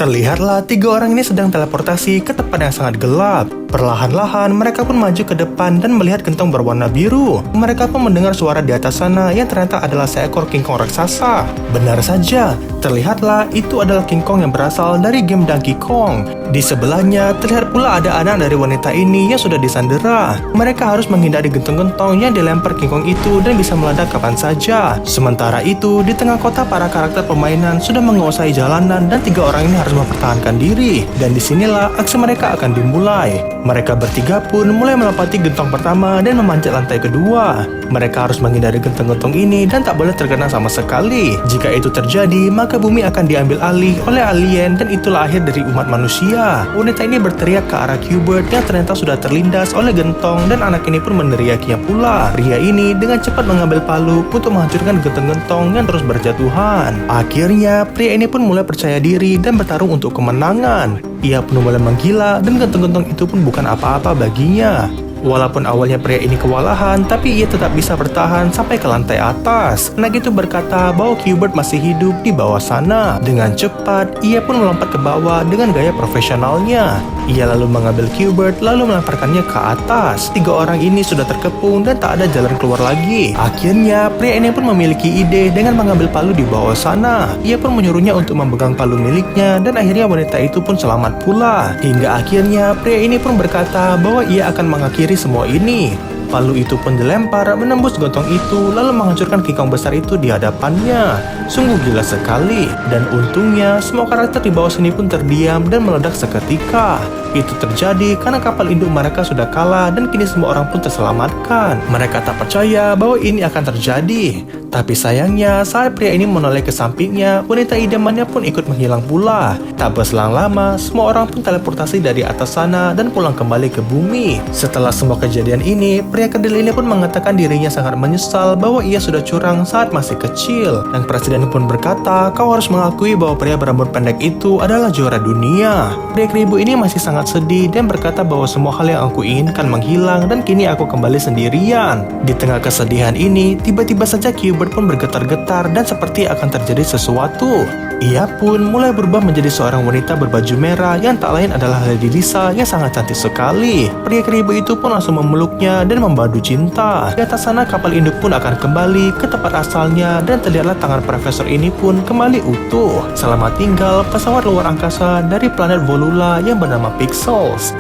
Terlihatlah tiga orang ini sedang teleportasi ke tempat yang sangat gelap. Perlahan-lahan mereka pun maju ke depan dan melihat gentong berwarna biru. Mereka pun mendengar suara di atas sana yang ternyata adalah seekor King Kong raksasa. Benar saja, terlihatlah itu adalah King Kong yang berasal dari game Donkey Kong. Di sebelahnya terlihat pula ada anak dari wanita ini yang sudah disandera. Mereka harus menghindari gentong-gentong yang dilempar King Kong itu dan bisa meledak kapan saja. Sementara itu, di tengah kota para karakter permainan sudah menguasai jalanan dan tiga orang ini harus mempertahankan diri. Dan disinilah aksi mereka akan dimulai. Mereka bertiga pun mulai melewati gentong pertama dan memanjat lantai kedua. Mereka harus menghindari gentong-gentong ini dan tak boleh terkena sama sekali. Jika itu terjadi, maka bumi akan diambil alih oleh alien dan itulah akhir dari umat manusia. Wanita ini berteriak ke arah Q*bert yang ternyata sudah terlindas oleh gentong dan anak ini pun meneriakinya pula. Pria ini dengan cepat mengambil palu untuk menghancurkan gentong-gentong yang terus berjatuhan. Akhirnya, pria ini pun mulai percaya diri dan bertarung untuk kemenangan. Ia pun mulai menggila dan gentong-gentong itu pun bukan apa-apa baginya. Walaupun awalnya pria ini kewalahan, tapi ia tetap bisa bertahan sampai ke lantai atas. Anak itu berkata bahwa Q*bert masih hidup di bawah sana. Dengan cepat, ia pun melompat ke bawah dengan gaya profesionalnya. Ia lalu mengambil Q*bert lalu melemparkannya ke atas. Tiga orang ini sudah terkepung dan tak ada jalan keluar lagi. Akhirnya, pria ini pun memiliki ide dengan mengambil palu di bawah sana. Ia pun menyuruhnya untuk memegang palu miliknya dan akhirnya wanita itu pun selamat pula. Hingga akhirnya, pria ini pun berkata bahwa ia akan mengakhiri semua ini. Palu itu pun dilempar menembus gentong itu lalu menghancurkan King Kong besar itu di hadapannya. Sungguh gila sekali. Dan untungnya semua karakter di bawah sini pun terdiam dan meledak seketika. Itu terjadi karena kapal induk mereka sudah kalah dan kini semua orang pun terselamatkan. Mereka tak percaya bahwa ini akan terjadi. Tapi sayangnya saat pria ini menoleh ke sampingnya, wanita idamannya pun ikut menghilang pula. Tak berselang lama, semua orang pun teleportasi dari atas sana dan pulang kembali ke bumi. Setelah semua kejadian ini, pria kerdil ini pun mengatakan dirinya sangat menyesal bahwa ia sudah curang saat masih kecil. Dan presiden pun berkata, kau harus mengakui bahwa pria berambut pendek itu adalah juara dunia. Pria keribu ini masih sangat sedih dan berkata bahwa semua hal yang aku inginkan menghilang dan kini aku kembali sendirian. Di tengah kesedihan ini, tiba-tiba saja Q*bert pun bergetar-getar dan seperti akan terjadi sesuatu. Ia pun mulai berubah menjadi seorang wanita berbaju merah yang tak lain adalah Lady Lisa yang sangat cantik sekali. Pria keribu itu pun langsung memeluknya dan membadu cinta. Di atas sana kapal induk pun akan kembali ke tempat asalnya dan terlihatlah tangan profesor ini pun kembali utuh. Selamat tinggal pesawat luar angkasa dari planet Volula yang bernama Pixels.